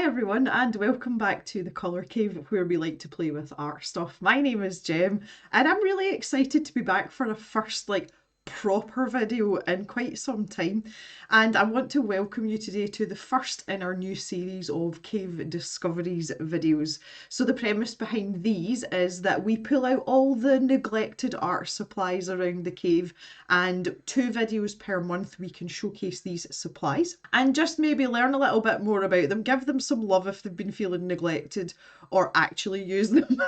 everyone, and welcome back to the Colour Cave, where we like to play with art stuff. My name is Jem, and I'm really excited to be back for a first proper video in quite some time. And I want to welcome you today to the first in our new series of Cave Discoveries videos. So the premise behind these is that we pull out all the neglected art supplies around the cave, and 2 videos per month we can showcase these supplies and just maybe learn a little bit more about them, give them some love if they've been feeling neglected, or actually use them.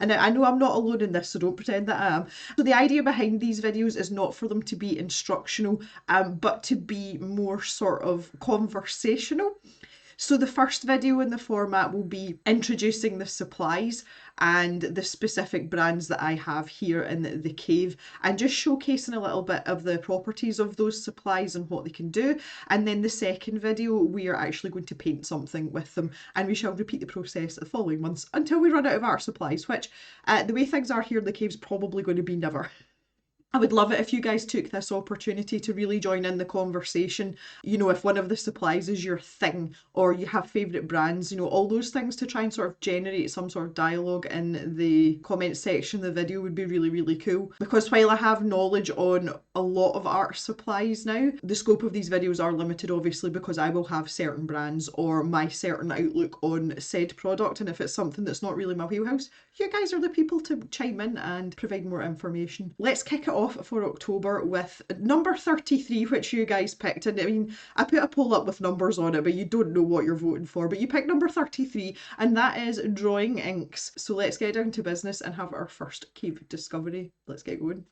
And I know I'm not alone in this, so don't pretend that I am. So the idea behind these videos is not for them to be instructional, but to be more sort of conversational. So the first video in the format will be introducing the supplies and the specific brands that I have here in the cave, and just showcasing a little bit of the properties of those supplies and what they can do. And then the second video, we are actually going to paint something with them, and we shall repeat the process the following months until we run out of art supplies, which the way things are here in the cave is probably going to be never. I would love it if you guys took this opportunity to really join in the conversation. You know, if one of the supplies is your thing, or you have favourite brands, you know, all those things, to try and sort of generate some sort of dialogue in the comment section of the video would be really, really cool. Because while I have knowledge on a lot of art supplies now, the scope of these videos are limited, obviously, because I will have certain brands or my certain outlook on said product, and if it's something that's not really my wheelhouse, you guys are the people to chime in and provide more information. Let's kick it off for October with number 33, which you guys picked. And I mean, I put a poll up with numbers on it, but you don't know what you're voting for. But you picked number 33, and that is drawing inks. So let's get down to business and have our first cave discovery. Let's get going.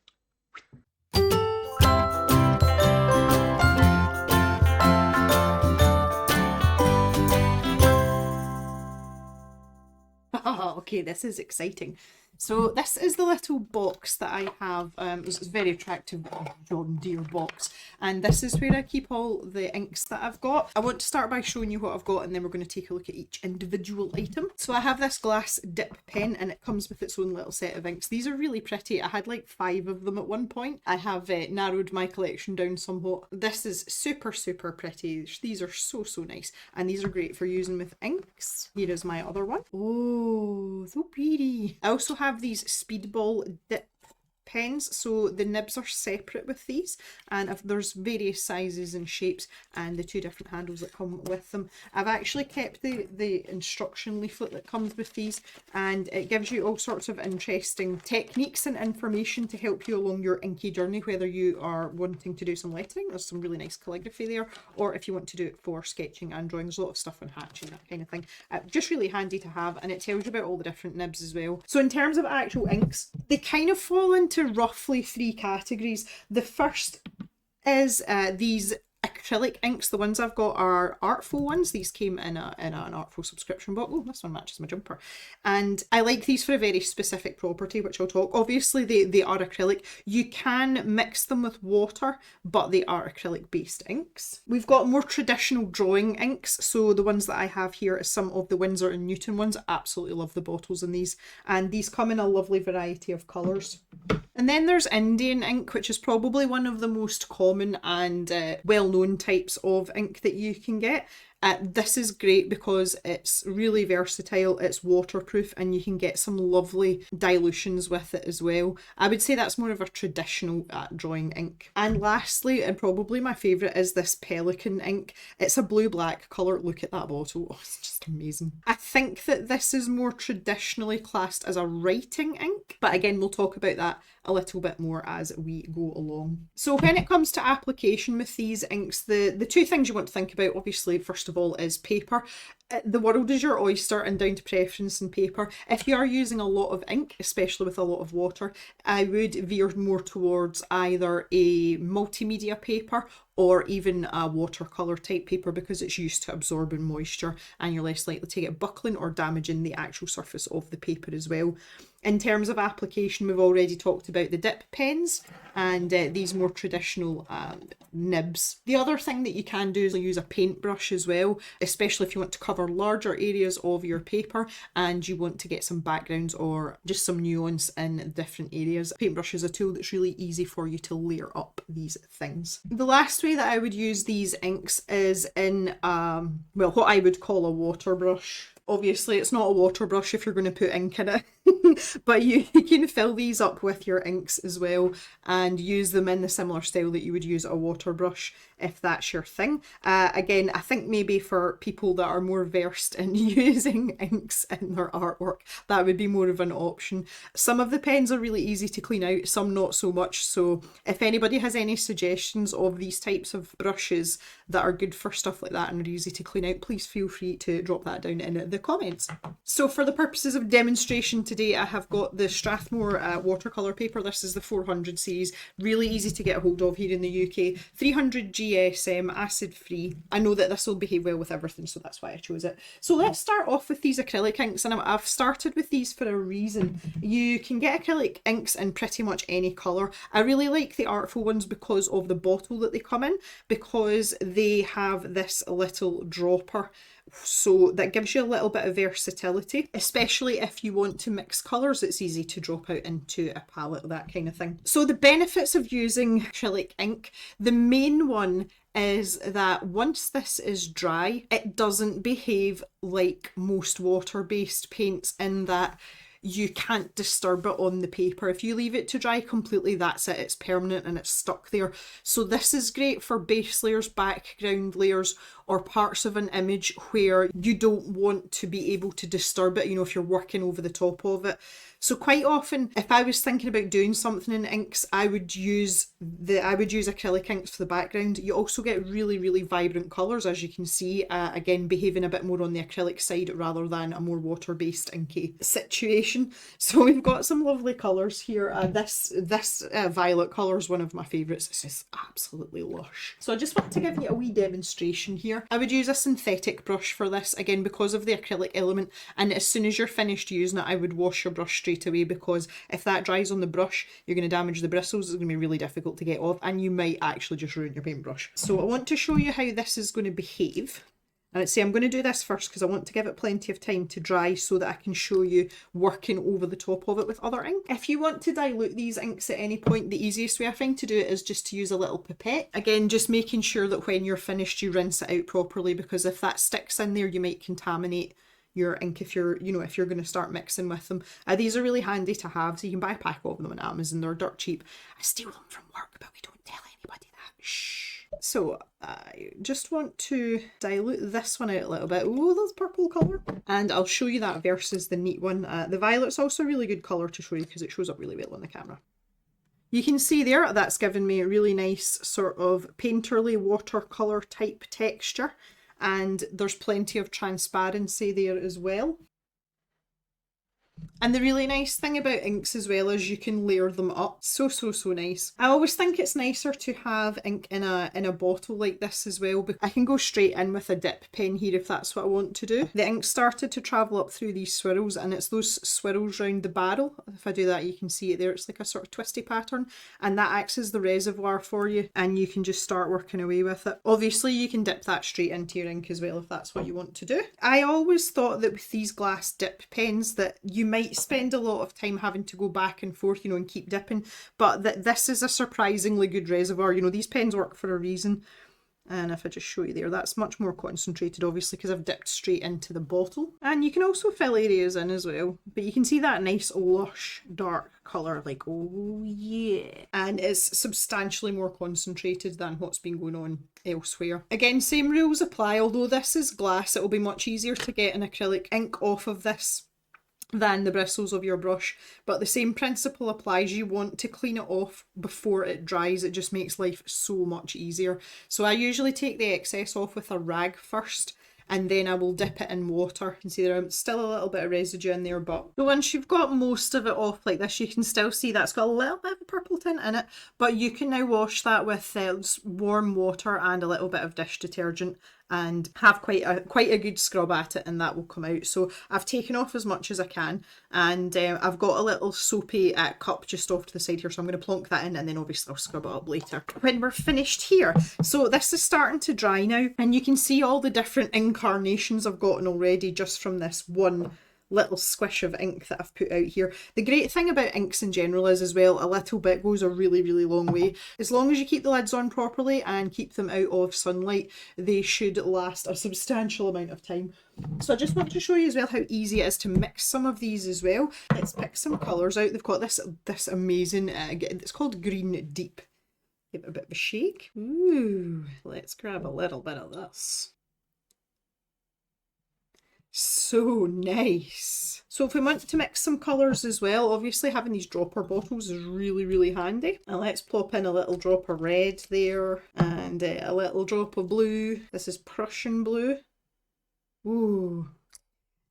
Oh, okay, this is exciting. So this is the little box that I have. It's a very attractive John Deere box, and this is where I keep all the inks that I've got. I want to start by showing you what I've got, and then we're going to take a look at each individual item. So I have this glass dip pen, and it comes with its own little set of inks. These are really pretty. I had like 5 of them at one point. I have narrowed my collection down somewhat. This is super, super pretty. These are so, so nice, and these are great for using with inks. Here is my other one. Oh, so pretty. I also have these speedball dip pens, so the nibs are separate with these, and if there's various sizes and shapes, and the 2 different handles that come with them. I've actually kept the instruction leaflet that comes with these, and it gives you all sorts of interesting techniques and information to help you along your inky journey, whether you are wanting to do some lettering, there's some really nice calligraphy there, or if you want to do it for sketching and drawing. There's a lot of stuff on hatching, that kind of thing. Just really handy to have, and it tells you about all the different nibs as well. So in terms of actual inks, they kind of fall into roughly 3 categories. The first is these acrylic inks. The ones I've got are Artful ones. These came in an Artful subscription box. Oh, this one matches my jumper. And I like these for a very specific property, which I'll talk. Obviously, they are acrylic. You can mix them with water, but they are acrylic based inks. We've got more traditional drawing inks. So the ones that I have here is some of the Winsor and Newton ones. I absolutely love the bottles in these. And these come in a lovely variety of colours. And then there's Indian ink, which is probably one of the most common and well-known types of ink that you can get. This is great because it's really versatile, it's waterproof, and you can get some lovely dilutions with it as well. I would say that's more of a traditional drawing ink. And lastly, and probably my favourite, is this Pelican ink. It's a blue-black colour. Look at that bottle. Oh, it's just amazing. I think that this is more traditionally classed as a writing ink, but again, we'll talk about that a little bit more as we go along. So when it comes to application with these inks, the 2 things you want to think about, obviously, first of all, is paper. The world is your oyster, and down to preference in paper. If you are using a lot of ink, especially with a lot of water, I would veer more towards either a multimedia paper or even a watercolour type paper, because it's used to absorbing moisture and you're less likely to get buckling or damaging the actual surface of the paper as well. In terms of application, we've already talked about the dip pens and these more traditional nibs. The other thing that you can do is use a paintbrush as well, especially if you want to cover larger areas of your paper and you want to get some backgrounds or just some nuance in different areas. Paintbrush is a tool that's really easy for you to layer up these things. The last way that I would use these inks is in, well, what I would call a water brush. Obviously, it's not a water brush if you're going to put ink in it, but you can fill these up with your inks as well and use them in the similar style that you would use a water brush if that's your thing. Again, I think maybe for people that are more versed in using inks in their artwork, that would be more of an option. Some of the pens are really easy to clean out, some not so much. So if anybody has any suggestions of these types of brushes that are good for stuff like that and are easy to clean out, please feel free to drop that down in the comments. So for the purposes of demonstration today, I have got the Strathmore watercolour paper. This is the 400 series, really easy to get a hold of here in the UK. 300 GSM, acid free. I know that this will behave well with everything, so that's why I chose it. So let's start off with these acrylic inks, and I've started with these for a reason. You can get acrylic inks in pretty much any colour. I really like the Artful ones because of the bottle that they come in, because they have this little dropper. So that gives you a little bit of versatility, especially if you want to mix colours. It's easy to drop out into a palette, that kind of thing. So the benefits of using acrylic ink, the main one is that once this is dry, it doesn't behave like most water-based paints in that you can't disturb it on the paper. If you leave it to dry completely, that's it, it's permanent and it's stuck there. So this is great for base layers, background layers, or parts of an image where you don't want to be able to disturb it, you know, if you're working over the top of it. So quite often, if I was thinking about doing something in inks, I would use acrylic inks for the background. You also get really, really vibrant colours, as you can see, again, behaving a bit more on the acrylic side rather than a more water-based inky situation. So we've got some lovely colours here. This violet colour is one of my favourites. It's just absolutely lush. So I just want to give you a wee demonstration here. I would use a synthetic brush for this, again, because of the acrylic element, and as soon as you're finished using it, I would wash your brush straight away, because if that dries on the brush, you're going to damage the bristles. It's going to be really difficult to get off, and you might actually just ruin your paintbrush. So I want to show you how this is going to behave. And I'd say I'm going to do this first because I want to give it plenty of time to dry so that I can show you working over the top of it with other ink. If you want to dilute these inks at any point, the easiest way I find to do it is just to use a little pipette. Again, just making sure that when you're finished, you rinse it out properly, because if that sticks in there, you might contaminate your ink if you're going to start mixing with them. These are really handy to have, so you can buy a pack of them on Amazon. They're dirt cheap. I steal them from work, but we don't tell anybody that. Shh. So I just want to dilute this one out a little bit. Oh, that's purple colour. And I'll show you that versus the neat one. The violet's also a really good colour to show you because it shows up really well on the camera. You can see there, that's given me a really nice sort of painterly watercolour type texture. And there's plenty of transparency there as well. And the really nice thing about inks as well is you can layer them up. So nice. I always think it's nicer to have ink in a bottle like this as well, because I can go straight in with a dip pen here if that's what I want to do. The ink started to travel up through these swirls, and it's those swirls round the barrel. If I do that, you can see it there. It's like a sort of twisty pattern, and that acts as the reservoir for you, and you can just start working away with it. Obviously, you can dip that straight into your ink as well if that's what you want to do. I always thought that with these glass dip pens that you might spend a lot of time having to go back and forth, and keep dipping, but that this is a surprisingly good reservoir. These pens work for a reason. And if I just show you there, that's much more concentrated, obviously, because I've dipped straight into the bottle. And you can also fill areas in as well, but you can see that nice lush dark colour, like, oh yeah. And it's substantially more concentrated than what's been going on elsewhere. Again, same rules apply. Although this is glass, it will be much easier to get an acrylic ink off of this than the bristles of your brush, but the same principle applies. You want to clean it off before it dries. It just makes life so much easier. So I usually take the excess off with a rag first, and then I will dip it in water. You can see there's still a little bit of residue in there, but once you've got most of it off like this, you can still see that's got a little bit of a purple tint in it, but you can now wash that with warm water and a little bit of dish detergent, and have quite a good scrub at it, and that will come out. So I've taken off as much as I can, and I've got a little soapy cup just off to the side here, so I'm going to plonk that in, and then obviously I'll scrub it up later when we're finished here. So this is starting to dry now, and you can see all the different incarnations I've gotten already just from this one little squish of ink that I've put out here. The great thing about inks in general is as well, a little bit goes a really, really long way. As long as you keep the lids on properly and keep them out of sunlight, they should last a substantial amount of time. So I just want to show you as well how easy it is to mix some of these as well. Let's pick some colours out. They've got this amazing, it's called Green Deep. Give it a bit of a shake. Ooh, let's grab a little bit of this. So nice. So if we want to mix some colours as well, obviously having these dropper bottles is really, really handy. And let's plop in a little drop of red there, and a little drop of blue. This is Prussian blue. Ooh.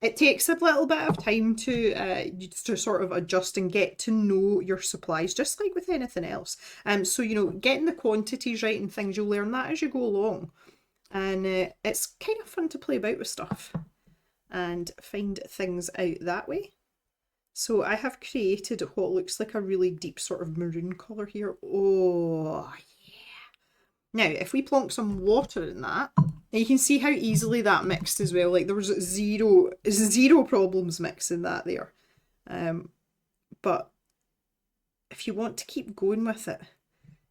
It takes a little bit of time to sort of adjust and get to know your supplies, just like with anything else. So, you know, getting the quantities right and things, you'll learn that as you go along. And it's kind of fun to play about with stuff and find things out that way. So I have created what looks like a really deep sort of maroon colour here. Oh, yeah. Now, if we plonk some water in that, you can see how easily that mixed as well. Like there was zero problems mixing that there. But if you want to keep going with it,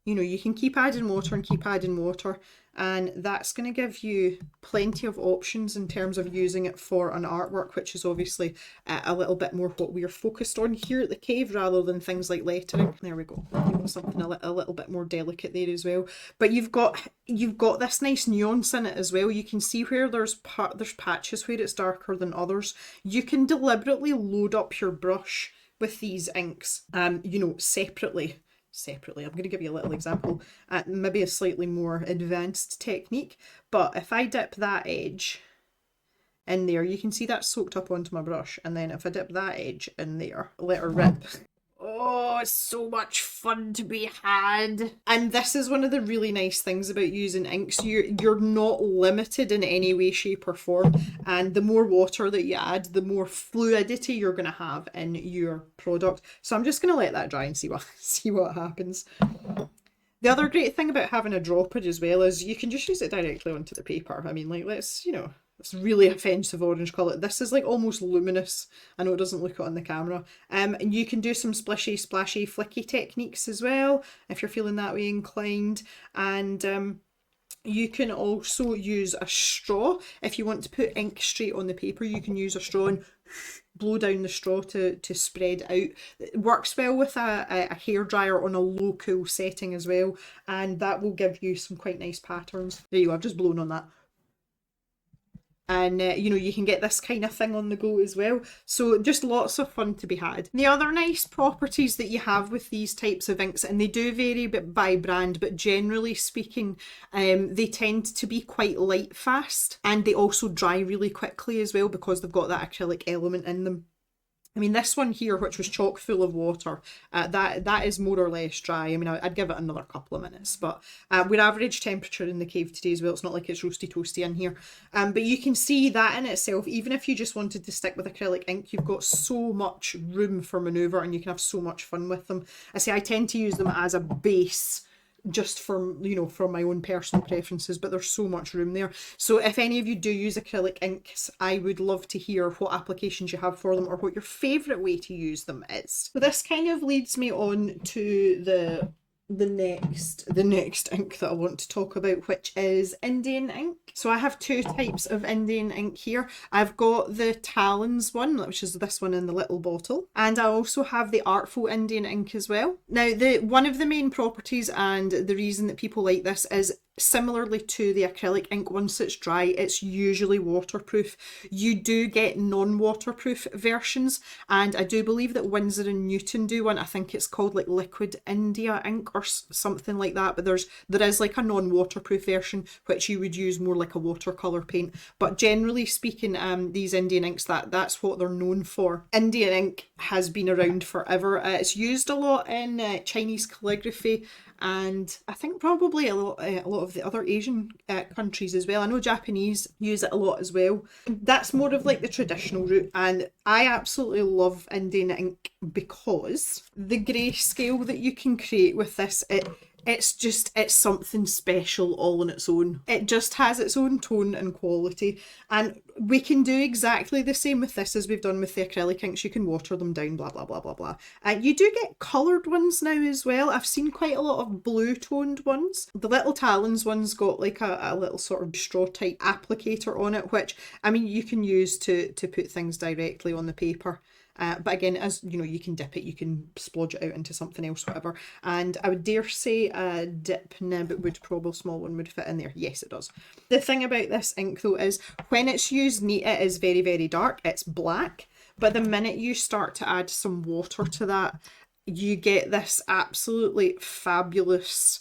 you know, you can keep adding water and keep adding water, and that's going to give you plenty of options in terms of using it for an artwork, which is obviously a little bit more what we're focused on here at the cave rather than things like lettering. There we go. You've got something a little bit more delicate there as well. But you've got this nice nuance in it as well. You can see where there's patches where it's darker than others. You can deliberately load up your brush with these inks, you know, separately. I'm going to give you a little example, maybe a slightly more advanced technique, but if I dip that edge in there, you can see that soaked up onto my brush, and then if I dip that edge in there, let her rip. Oh, it's so much fun to be had. And this is one of the really nice things about using inks. You're not limited in any way, shape or form. And the more water that you add, the more fluidity you're going to have in your product. So I'm just going to let that dry and see what happens. The other great thing about having a dropper as well is you can just use it directly onto the paper. I mean, like, let's, you know, it's really offensive orange colour. This is like almost luminous. I know it doesn't look it on the camera. And you can do some splishy, splashy, flicky techniques as well, if you're feeling that way inclined. And you can also use a straw. If you want to put ink straight on the paper, you can use a straw and blow down the straw to spread out. It works well with a hairdryer on a low cool setting as well, and that will give you some quite nice patterns. There you go, I've just blown on that. And, you know, you can get this kind of thing on the go as well. So just lots of fun to be had. The other nice properties that you have with these types of inks, and they do vary by brand, but generally speaking, they tend to be quite light fast, and they also dry really quickly as well because they've got that acrylic element in them. I mean, this one here, which was chock full of water, that is more or less dry. I mean, I'd give it another couple of minutes, but we're average temperature in the cave today as well. It's not like it's roasty toasty in here. But you can see that in itself, even if you just wanted to stick with acrylic ink, you've got so much room for manoeuvre and you can have so much fun with them. I say I tend to use them as a base just from, you know, from my own personal preferences, but there's so much room there. So if any of you do use acrylic inks, I would love to hear what applications you have for them or what your favourite way to use them is. So this kind of leads me on to the next ink that I want to talk about, which is Indian ink. So I have two types of Indian ink here. I've got the Talons one, which is this one in the little bottle, and I also have the Artful Indian ink as well. Now, one of the main properties and the reason that people like this is similarly to the acrylic ink, once it's dry, it's usually waterproof. You do get non-waterproof versions, and I do believe that Winsor & Newton do one. I think it's called like Liquid India ink or something like that, but there is like a non-waterproof version which you would use more like a watercolour paint. But generally speaking, these Indian inks, that's what they're known for. Indian ink has been around forever. It's used a lot in Chinese calligraphy and I think probably a lot of the other Asian countries as well. I know Japanese use it a lot as well. That's more of like the traditional route, and I absolutely love Indian ink because the grayscale that you can create with this, it's something special all on its own. It just has its own tone and quality, and we can do exactly the same with this as we've done with the acrylic inks. You can water them down, blah blah blah blah blah. And you do get coloured ones now as well. I've seen quite a lot of blue toned ones. The little Talons one's got like a little sort of straw type applicator on it, which I mean you can use to put things directly on the paper. But again, as you know, you can dip it, you can splodge it out into something else, whatever. And I would dare say a dip nib would probably, small one would fit in there. Yes, it does. The thing about this ink though is when it's used neat, it is very, very dark. It's black. But the minute you start to add some water to that, you get this absolutely fabulous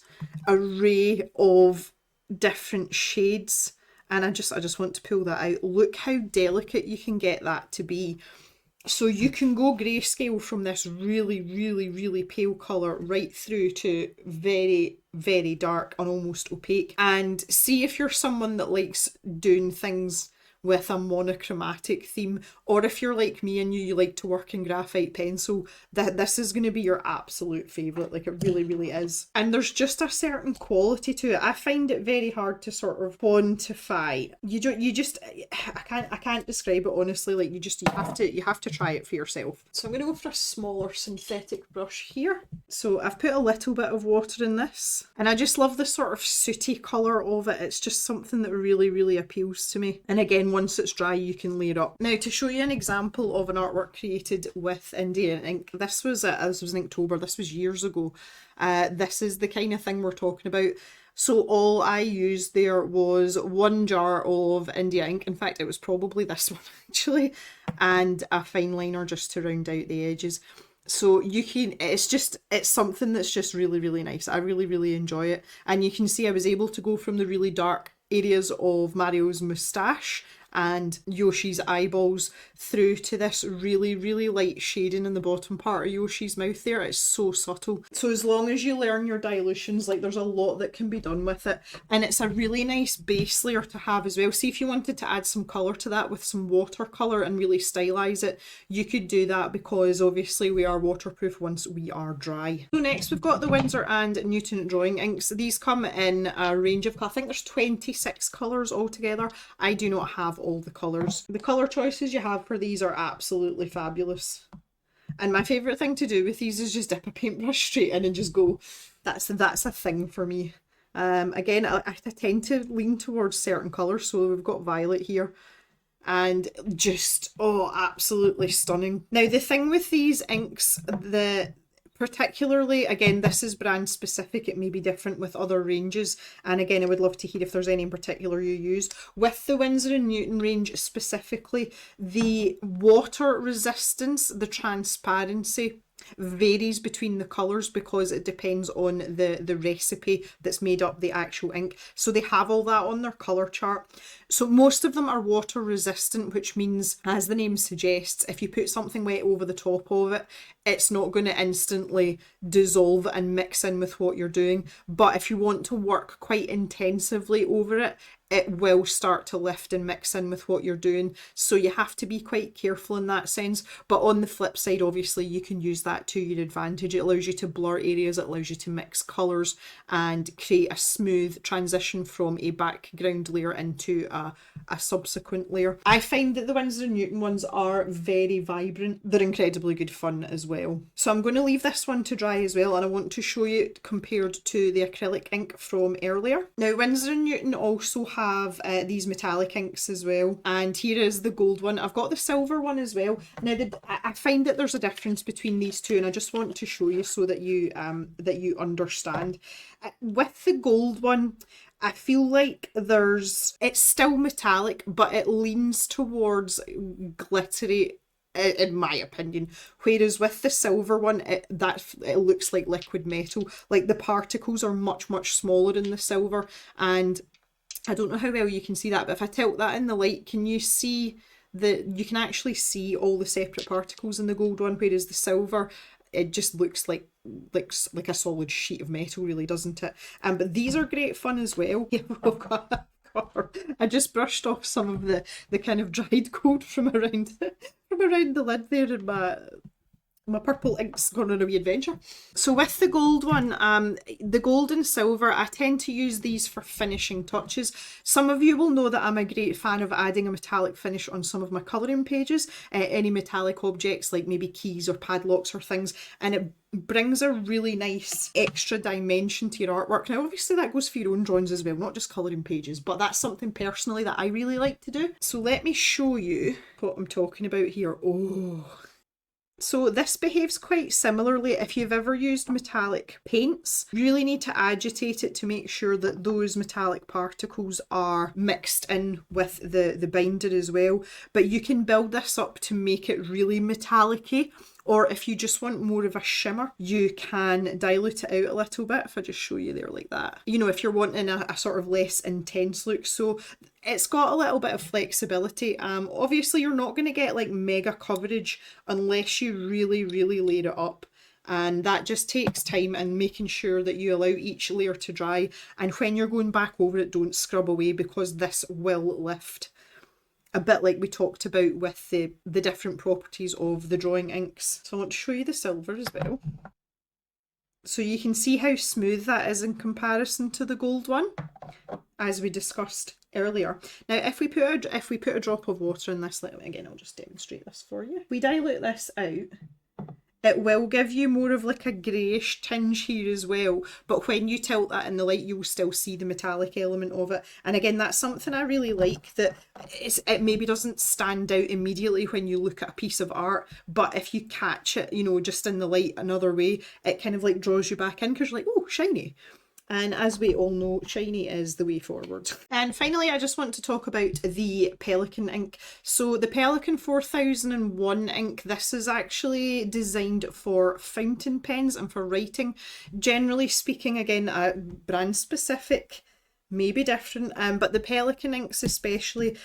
array of different shades. And I just want to pull that out. Look how delicate you can get that to be. So you can go grayscale from this really, really, really pale colour right through to very, very dark and almost opaque. And see if you're someone that likes doing things with a monochromatic theme, or if you're like me and you like to work in graphite pencil, this is going to be your absolute favourite. Like, it really, really is. And there's just a certain quality to it. I find it very hard to sort of quantify. I can't describe it honestly. Like, you have to try it for yourself. So I'm going to go for a smaller synthetic brush here. So I've put a little bit of water in this, and I just love the sort of sooty colour of it. It's just something that really, really appeals to me. And again, once it's dry, you can layer up. Now, to show you an example of an artwork created with Indian ink, this was in Inktober. This was years ago. This is the kind of thing we're talking about. So all I used there was 1 jar of India ink. In fact, it was probably this one actually, and a fine liner just to round out the edges. So you can, it's something that's just really, really nice. I really, really enjoy it. And you can see I was able to go from the really dark areas of Mario's moustache and Yoshi's eyeballs through to this really, really light shading in the bottom part of Yoshi's mouth there. It's so subtle. So as long as you learn your dilutions, like, there's a lot that can be done with it. And it's a really nice base layer to have as well. See, if you wanted to add some colour to that with some watercolour and really stylise it, you could do that, because obviously we are waterproof once we are dry. So next we've got the Winsor and Newton drawing inks. These come in a range of, I think there's 26 colours altogether. I do not have all the colours. The colour choices you have for these are absolutely fabulous. And my favourite thing to do with these is just dip a paintbrush straight in and just go. That's a thing for me. Again, I tend to lean towards certain colours. So we've got violet here. And just, oh, absolutely stunning. Now, the thing with these inks, particularly, again, this is brand specific, it may be different with other ranges, and again, I would love to hear if there's any in particular you use. With the Winsor and Newton range specifically, the water resistance, the transparency varies between the colours because it depends on the recipe that's made up the actual ink. So they have all that on their colour chart. So most of them are water resistant, which means, as the name suggests, if you put something wet over the top of it, it's not going to instantly dissolve and mix in with what you're doing. But if you want to work quite intensively over it, it will start to lift and mix in with what you're doing. So you have to be quite careful in that sense. But on the flip side, obviously, you can use that to your advantage. It allows you to blur areas, it allows you to mix colours and create a smooth transition from a background layer into a subsequent layer. I find that the Winsor & Newton ones are very vibrant. They're incredibly good fun as well. So I'm going to leave this one to dry as well, and I want to show you it compared to the acrylic ink from earlier. Now, Winsor & Newton also have these metallic inks as well, and here is the gold one. I've got the silver one as well. Now, I find that there's a difference between these two, and I just want to show you so that you understand. With the gold one, I feel like it's still metallic, but it leans towards glittery, in my opinion. Whereas with the silver one, it looks like liquid metal. Like, the particles are much, much smaller in the silver, and I don't know how well you can see that, but if I tilt that in the light, can you see you can actually see all the separate particles in the gold one, whereas the silver, it just looks like like a solid sheet of metal, really, doesn't it? But these are great fun as well. Yeah, we've got I just brushed off some of the kind of dried gold from around the lid there, and my purple ink's gone on a wee adventure. So with the gold one, the gold and silver, I tend to use these for finishing touches. Some of you will know that I'm a great fan of adding a metallic finish on some of my colouring pages, any metallic objects like maybe keys or padlocks or things, and it brings a really nice extra dimension to your artwork. Now obviously that goes for your own drawings as well, not just colouring pages, but that's something personally that I really like to do. So let me show you what I'm talking about here. Oh, so this behaves quite similarly. If you've ever used metallic paints, you really need to agitate it to make sure that those metallic particles are mixed in with the binder as well. But you can build this up to make it really metallic-y. Or if you just want more of a shimmer, you can dilute it out a little bit. If I just show you there like that. You know, if you're wanting a sort of less intense look. So it's got a little bit of flexibility. Obviously, you're not going to get like mega coverage unless you really, really layer it up. And that just takes time and making sure that you allow each layer to dry. And when you're going back over it, don't scrub away because this will lift. A bit like we talked about with the different properties of the drawing inks. So I want to show you the silver as well. So you can see how smooth that is in comparison to the gold one, as we discussed earlier. Now, if we put a drop of water in this, again, I'll just demonstrate this for you. We dilute this out. It will give you more of like a greyish tinge here as well, but when you tilt that in the light, you'll still see the metallic element of it. And again, that's something I really like, that it maybe doesn't stand out immediately when you look at a piece of art, but if you catch it, you know, just in the light another way, it kind of like draws you back in because you're like, oh, shiny. And as we all know, shiny is the way forward. And finally, I just want to talk about the Pelikan ink. So the Pelikan 4001 ink, this is actually designed for fountain pens and for writing. Generally speaking, again, brand specific, maybe different, but the Pelikan inks especially,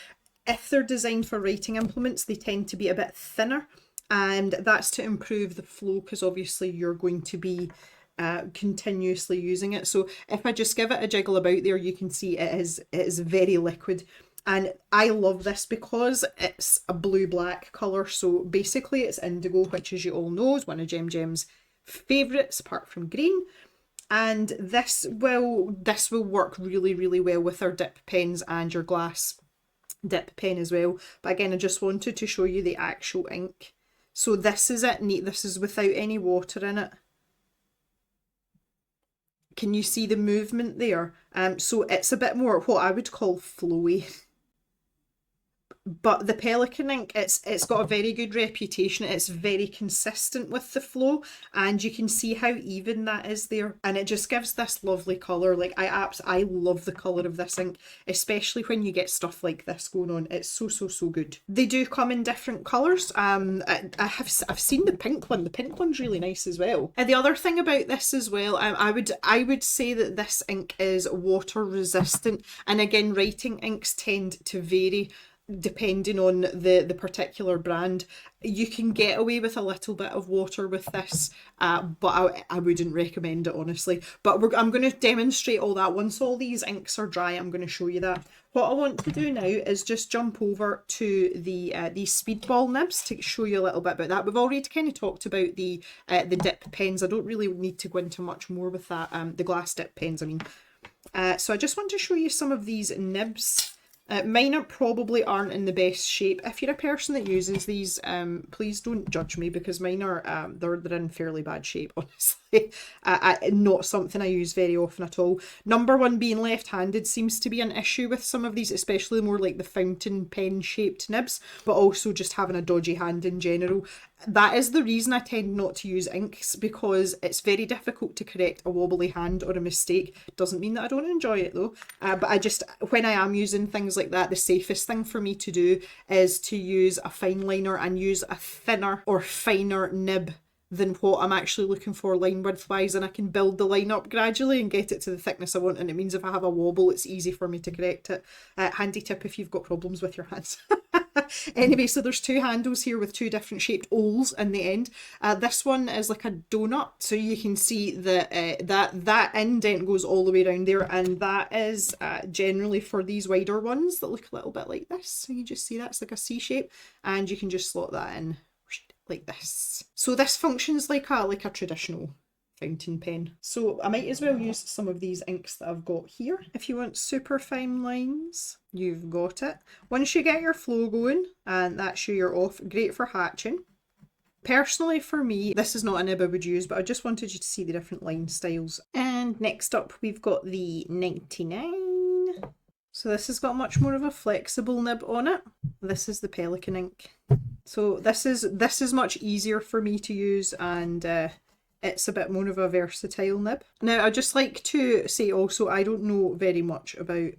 if they're designed for writing implements, they tend to be a bit thinner. And that's to improve the flow because obviously you're going to be continuously using it. So if I just give it a jiggle about there, you can see it is very liquid. And I love this because it's a blue-black colour. So basically it's indigo, which as you all know is one of Gem's favourites apart from green. And this will work really, really well with our dip pens and your glass dip pen as well. But again, I just wanted to show you the actual ink. So this is it neat. This is without any water in it. Can you see the movement there? So it's a bit more what I would call flowy. But the Pelikan ink, it's got a very good reputation. It's very consistent with the flow, and you can see how even that is there. And it just gives this lovely colour. Like I love the colour of this ink, especially when you get stuff like this going on. It's so, so, so good. They do come in different colours. I've seen the pink one. The pink one's really nice as well. And the other thing about this as well, I would say that this ink is water resistant. And again, writing inks tend to vary depending on the particular brand. You can get away with a little bit of water with this, but I wouldn't recommend it, honestly. But I'm going to demonstrate all that. Once all these inks are dry, I'm going to show you that. What I want to do now is just jump over to these speedball nibs to show you a little bit about that. We've already kind of talked about the dip pens. I don't really need to go into much more with that, the glass dip pens, I mean. So I just want to show you some of these nibs. Mine probably aren't in the best shape. If you're a person that uses these, please don't judge me because mine are they're in fairly bad shape, honestly. Not something I use very often at all. Number one, being left-handed seems to be an issue with some of these, especially more like the fountain pen shaped nibs, but also just having a dodgy hand in general. That is the reason I tend not to use inks, because it's very difficult to correct a wobbly hand or a mistake. Doesn't mean that I don't enjoy it though, but when I am using things like that, the safest thing for me to do is to use a fine liner and use a thinner or finer nib than what I'm actually looking for line width wise, and I can build the line up gradually and get it to the thickness I want, and it means if I have a wobble it's easy for me to correct it. Handy tip if you've got problems with your hands. Anyway, so there's two handles here with two different shaped O's in the end. This one is like a donut, so you can see that that indent goes all the way around there, and that is generally for these wider ones that look a little bit like this. So you just see that's like a C shape, and you can just slot that in like this. So this functions like a traditional fountain pen. So I might as well use some of these inks that I've got here. If you want super fine lines, you've got it. Once you get your flow going, and that's you're off, great for hatching. Personally for me, this is not a nib I would use, but I just wanted you to see the different line styles. And next up we've got the 99. So this has got much more of a flexible nib on it. This is the Pelican ink. So this is much easier for me to use, and it's a bit more of a versatile nib. Now, I'd just like to say also, I don't know very much about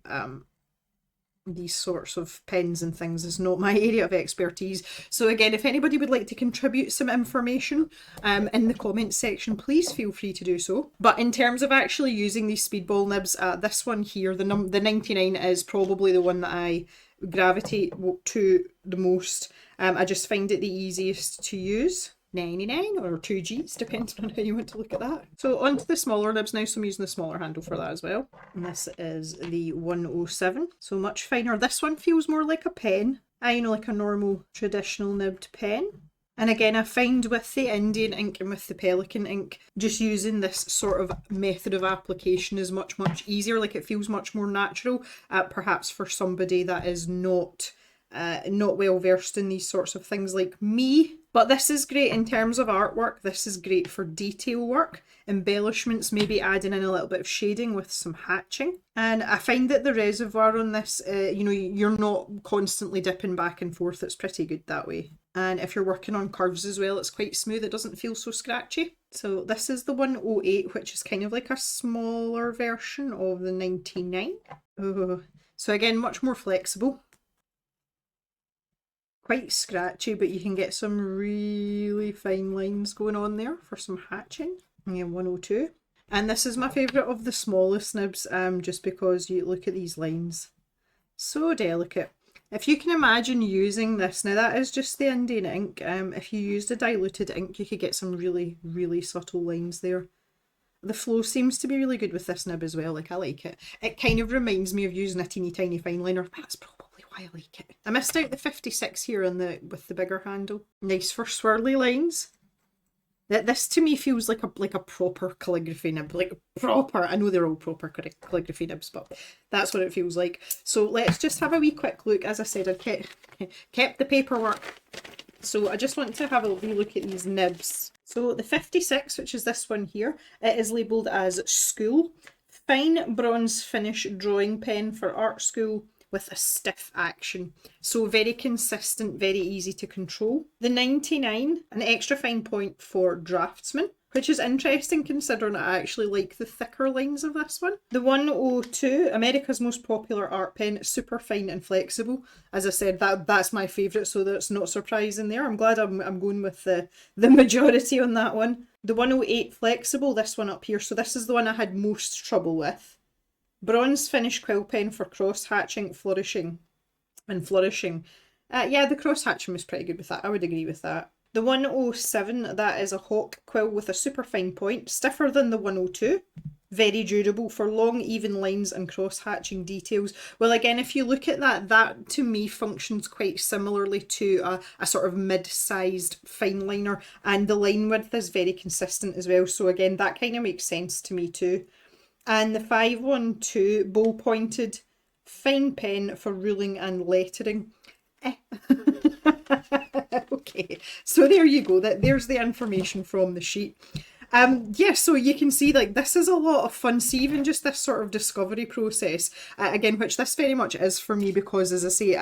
these sorts of pens and things. It's not my area of expertise. So again, if anybody would like to contribute some information in the comments section, please feel free to do so. But in terms of actually using these speedball nibs, this one here, the 99 is probably the one that I gravitate to the most. I just find it the easiest to use. 99 or 2Gs, depending on how you want to look at that. So onto the smaller nibs now, so I'm using the smaller handle for that as well. And this is the 107, so much finer. This one feels more like a pen, you know, like a normal traditional nibbed pen. And again, I find with the Indian ink and with the Pelican ink, just using this sort of method of application is much easier. Like, it feels much more natural, perhaps for somebody that is not well versed in these sorts of things like me. But this is great in terms of artwork. This is great for detail work, embellishments, maybe adding in a little bit of shading with some hatching. And I find that the reservoir on this, you know, you're not constantly dipping back and forth. It's pretty good that way. And if you're working on curves as well, it's quite smooth. It doesn't feel so scratchy. So this is the 108, which is kind of like a smaller version of the 99. Oh. So again, much more flexible. Quite scratchy, but you can get some really fine lines going on there for some hatching. And then 102. And this is my favourite of the smallest nibs, just because you look at these lines. So delicate. If you can imagine using this, now that is just the Indian ink. If you used a diluted ink, you could get some really, really subtle lines there. The flow seems to be really good with this nib as well. Like, I like it. It kind of reminds me of using a teeny tiny fine liner. That's probably why I like it. I missed out the 56 here on with the bigger handle. Nice for swirly lines. This to me feels like a proper calligraphy nib. Like, proper. I know they're all proper calligraphy nibs, but that's what it feels like. So let's just have a wee quick look. As I said, I kept the paperwork. So I just want to have a wee look at these nibs. So the 56, which is this one here, it is labelled as School. Fine bronze finish drawing pen for art school with a stiff action. So very consistent, very easy to control. The 99, an extra fine point for draftsman, which is interesting considering I actually like the thicker lines of this one. The 102, America's most popular art pen, super fine and flexible. As I said, that's my favourite, so that's not surprising there. I'm glad I'm going with the majority on that one. The 108 flexible, this one up here, so this is the one I had most trouble with. Bronze finish quill pen for cross hatching, flourishing. Yeah, the cross hatching was pretty good with that. I would agree with that. The 107, that is a hawk quill with a super fine point, stiffer than the 102. Very durable for long, even lines and cross hatching details. Well, again, if you look at that to me functions quite similarly to a sort of mid-sized fine liner, and the line width is very consistent as well. So again, that kind of makes sense to me too. And the 512 bowl pointed fine pen for ruling and lettering. Okay, so there you go. There's the information from the sheet. Yeah, so you can see, like, this is a lot of fun. See, even just this sort of discovery process, again, which this very much is for me, because, as I say,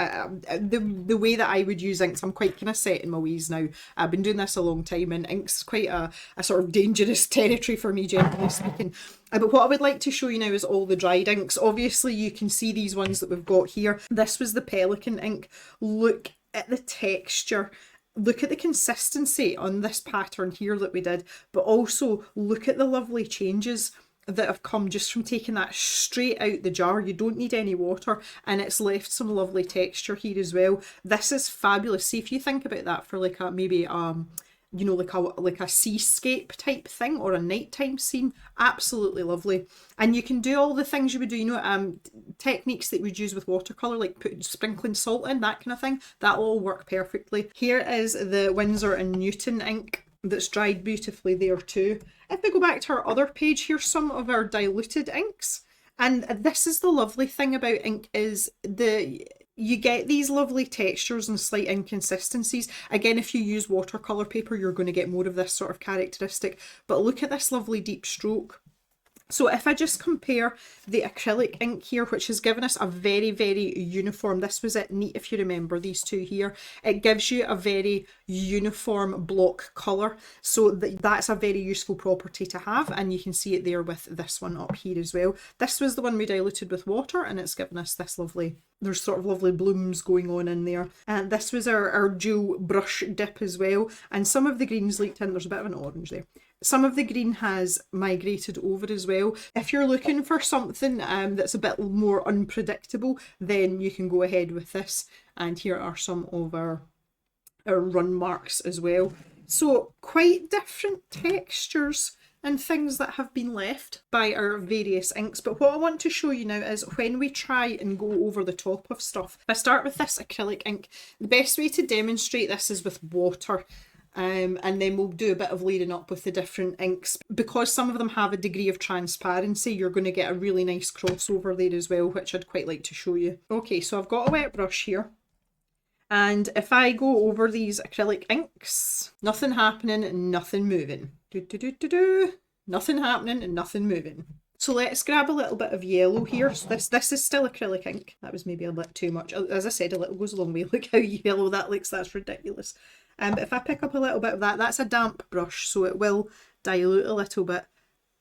the way that I would use inks, I'm quite kind of set in my ways now. I've been doing this a long time, and ink's quite a sort of dangerous territory for me, generally speaking. But what I would like to show you now is all the dried inks. Obviously, you can see these ones that we've got here. This was the Pelican ink. Look at the texture. Look at the consistency on this pattern here that we did, but also look at the lovely changes. that have come just from taking that straight out the jar. You don't need any water, and it's left some lovely texture here as well. This is fabulous. See, if you think about that for like a maybe you know, like a seascape type thing or a nighttime scene, absolutely lovely. And you can do all the things you would do, you know, techniques that we'd use with watercolor, like sprinkling salt in, that kind of thing. That'll all work perfectly. Here is the Winsor and Newton ink that's dried beautifully there too. If we go back to our other page, here's some of our diluted inks. And this is the lovely thing about ink, is you get these lovely textures and slight inconsistencies. Again, if you use watercolour paper, you're going to get more of this sort of characteristic. But look at this lovely deep stroke. So if I just compare the acrylic ink here, which has given us a very, very uniform, this was it, neat if you remember these two here, it gives you a very uniform block colour. So that's a very useful property to have, and you can see it there with this one up here as well. This was the one we diluted with water, and it's given us this lovely, there's sort of lovely blooms going on in there. And this was our dual brush dip as well, and some of the greens leaked in, there's a bit of an orange there. Some of the green has migrated over as well. If you're looking for something that's a bit more unpredictable, then you can go ahead with this. And here are some of our run marks as well. So quite different textures and things that have been left by our various inks. But what I want to show you now is when we try and go over the top of stuff. If I start with this acrylic ink, the best way to demonstrate this is with water. And then we'll do a bit of layering up with the different inks. Because some of them have a degree of transparency, you're going to get a really nice crossover there as well, which I'd quite like to show you. Okay, so I've got a wet brush here. And if I go over these acrylic inks, nothing happening and nothing moving. Nothing happening and nothing moving. So let's grab a little bit of yellow here. So this is still acrylic ink. That was maybe a bit too much. As I said, a little goes a long way. Look how yellow that looks. That's ridiculous. But if I pick up a little bit of that, that's a damp brush, so it will dilute a little bit.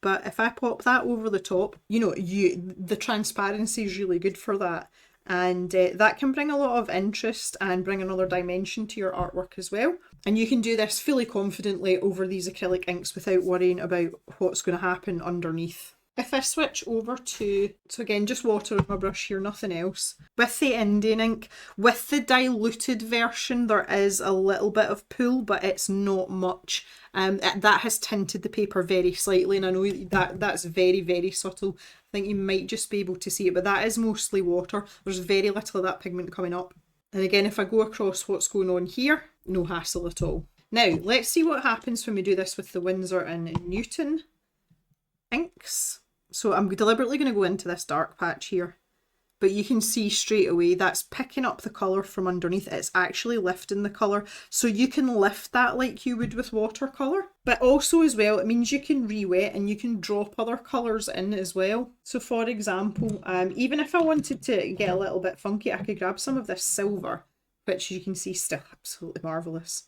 But if I pop that over the top, you know, the transparency is really good for that. And that can bring a lot of interest and bring another dimension to your artwork as well. And you can do this fully confidently over these acrylic inks without worrying about what's going to happen underneath. If I switch over to, so again, just water on my brush here, nothing else. With the Indian ink, with the diluted version, there is a little bit of pull, but it's not much. That has tinted the paper very slightly, and I know that's very, very subtle. I think you might just be able to see it, but that is mostly water. There's very little of that pigment coming up. And again, if I go across what's going on here, no hassle at all. Now, let's see what happens when we do this with the Winsor and Newton inks. So I'm deliberately going to go into this dark patch here, but you can see straight away that's picking up the colour from underneath. It's actually lifting the colour, so you can lift that like you would with watercolour. But also as well, it means you can re-wet and you can drop other colours in as well. So for example, even if I wanted to get a little bit funky, I could grab some of this silver, which you can see still absolutely marvellous,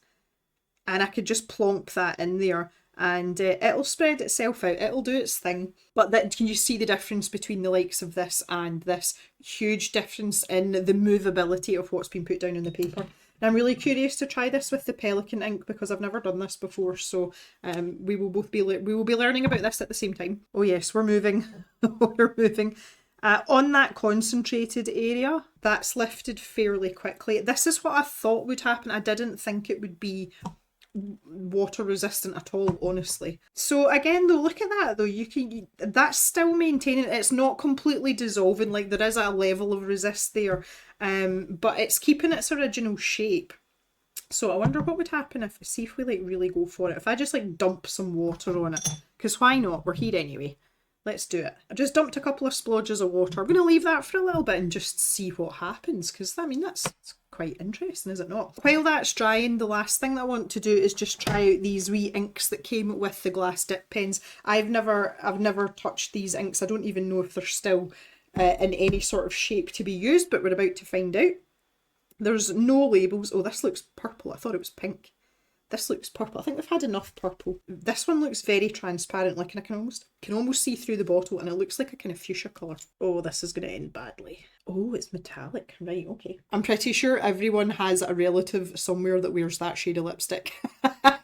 and I could just plonk that in there. And it'll spread itself out, it'll do its thing. But can you see the difference between the likes of this and this? Huge difference in the movability of what's been put down on the paper. And I'm really curious to try this with the Pelican ink because I've never done this before, so we will be learning about this at the same time. Oh yes, we're moving. We're moving. On that concentrated area, that's lifted fairly quickly. This is what I thought would happen. I didn't think it would water resistant at all, honestly. So again though, look at that though, that's still maintaining, it's not completely dissolving, like there is a level of resist there, but it's keeping its original shape. So I wonder what would happen if we like really go for it, if I just like dump some water on it, because why not, we're here anyway. Let's do it. I just dumped a couple of splodges of water. I'm going to leave that for a little bit and just see what happens, because I mean that's quite interesting, is it not? While that's drying, the last thing that I want to do is just try out these wee inks that came with the glass dip pens. I've never touched these inks. I don't even know if they're still in any sort of shape to be used, but we're about to find out. There's no labels. Oh, this looks purple. I thought it was pink. This looks purple. I think we've had enough purple. This one looks very transparent, like, and I can almost see through the bottle, and it looks like a kind of fuchsia colour. Oh, this is going to end badly. Oh, it's metallic. Right, okay. I'm pretty sure everyone has a relative somewhere that wears that shade of lipstick.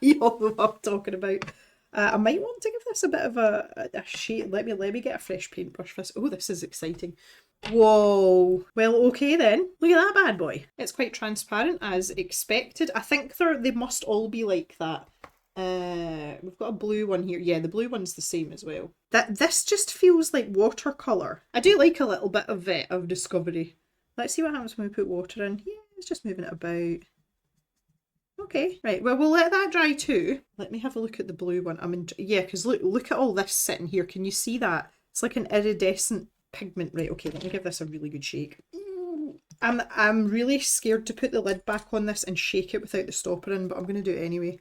You all know what I'm talking about. I might want to give this a bit of a shade. Let me get a fresh paintbrush for this. Oh, this is exciting. Whoa. Well, okay then. Look at that bad boy. It's quite transparent as expected. I think they must all be like that. We've got a blue one here. Yeah, the blue one's the same as well. This just feels like watercolour. I do like a little bit of discovery. Let's see what happens when we put water in. Yeah, it's just moving it about. Okay, right. Well, we'll let that dry too. Let me have a look at the blue one. Yeah, because look at all this sitting here. Can you see that? It's like an iridescent pigment. Right. Okay, let me give this a really good shake. I'm really scared to put the lid back on this and shake it without the stopper in, but I'm going to do it anyway.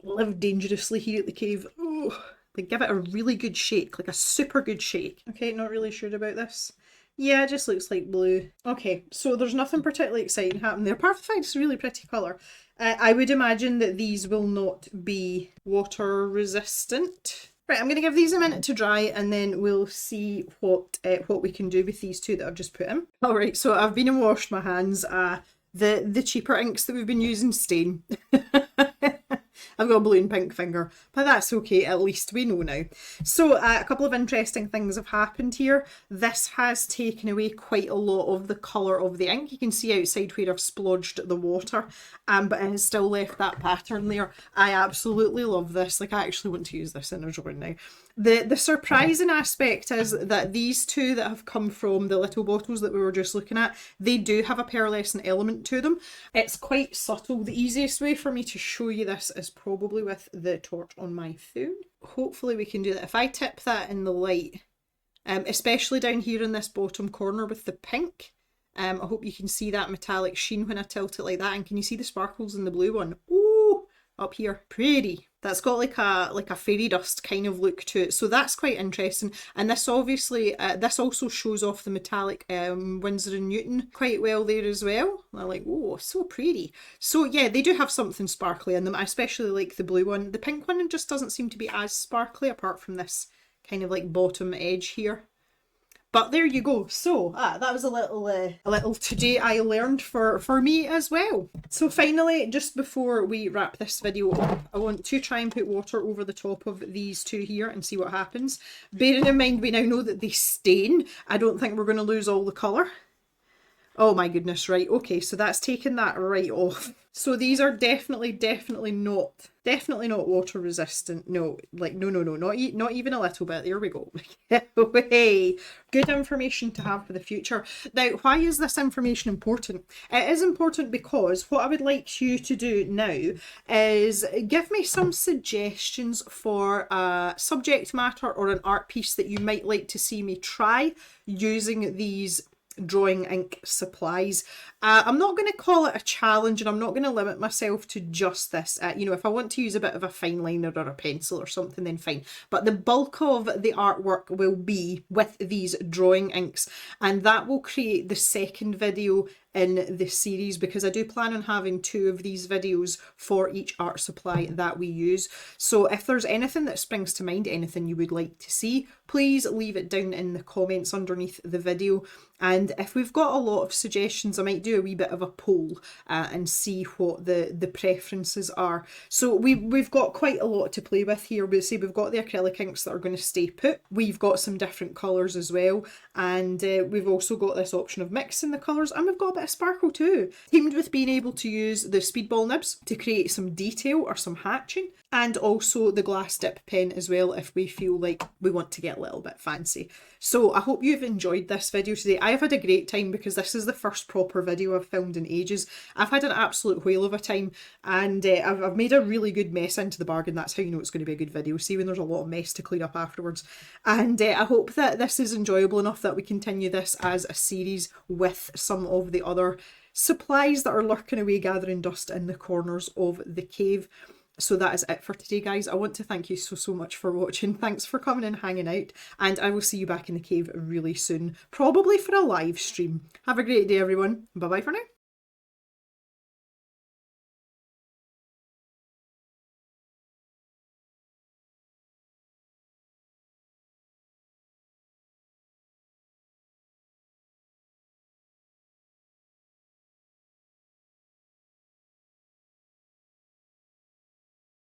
Live dangerously here at the cave. Oh, like give it a really good shake, like a super good shake. Okay, not really sure about this. Yeah, it just looks like blue. Okay, so there's nothing particularly exciting happening there. Apart from the fact it's a really pretty colour. I would imagine that these will not be water resistant. Right, I'm going to give these a minute to dry and then we'll see what we can do with these two that I've just put in. Alright, so I've been and washed my hands. The cheaper inks that we've been using stain. I've got a blue and pink finger, but that's okay, at least we know now. So a couple of interesting things have happened here. This has taken away quite a lot of the colour of the ink. You can see outside where I've splodged the water, but it has still left that pattern there. I absolutely love this. Like, I actually want to use this in a drawing now. The surprising aspect is that these two that have come from the little bottles that we were just looking at, they do have a pearlescent element to them. It's quite subtle. The easiest way for me to show you this is probably with the torch on my phone. Hopefully we can do that. If I tip that in the light, especially down here in this bottom corner with the pink, I hope you can see that metallic sheen when I tilt it like that. And can you see the sparkles in the blue one? Ooh, up here. Pretty. That's got like a fairy dust kind of look to it, so that's quite interesting. And this obviously, this also shows off the metallic Winsor & Newton quite well there as well. I'm like, oh, so pretty. So yeah, they do have something sparkly in them. I especially like the blue one. The pink one just doesn't seem to be as sparkly, apart from this kind of like bottom edge here. But there you go. So that was a little today I learned for me as well. So finally, just before we wrap this video up, I want to try and put water over the top of these two here and see what happens. Bearing in mind we now know that they stain, I don't think we're going to lose all the colour. Oh my goodness, right, okay, so that's taken that right off. So these are definitely not water resistant. No, like, no, not even a little bit. There we go. Hey, good information to have for the future. Now, why is this information important? It is important because what I would like you to do now is give me some suggestions for a subject matter or an art piece that you might like to see me try using these drawing ink supplies. I'm not going to call it a challenge, and I'm not going to limit myself to just this. You know, if I want to use a bit of a fine liner or a pencil or something, then fine. But the bulk of the artwork will be with these drawing inks, and that will create the second video in the series, because I do plan on having 2 of these videos for each art supply that we use. So if there's anything that springs to mind, anything you would like to see, please leave it down in the comments underneath the video. And if we've got a lot of suggestions, I might do a wee bit of a poll and see what the preferences are. So we've got quite a lot to play with here. We've got the acrylic inks that are going to stay put. We've got some different colours as well, and we've also got this option of mixing the colours, and we've got a bit of sparkle too, teamed with being able to use the speedball nibs to create some detail or some hatching, and also the glass dip pen as well if we feel like we want to get a little bit fancy. So I hope you've enjoyed this video today. I've had a great time because this is the first proper video I've filmed in ages. I've had an absolute whale of a time, and I've made a really good mess into the bargain. That's how you know it's going to be a good video. See when there's a lot of mess to clean up afterwards. And I hope that this is enjoyable enough that we continue this as a series with some of the other supplies that are lurking away gathering dust in the corners of the cave. So that is it for today, guys. I want to thank you so much for watching. Thanks for coming and hanging out, and I will see you back in the cave really soon, probably for a live stream. Have a great day, everyone. Bye bye for now.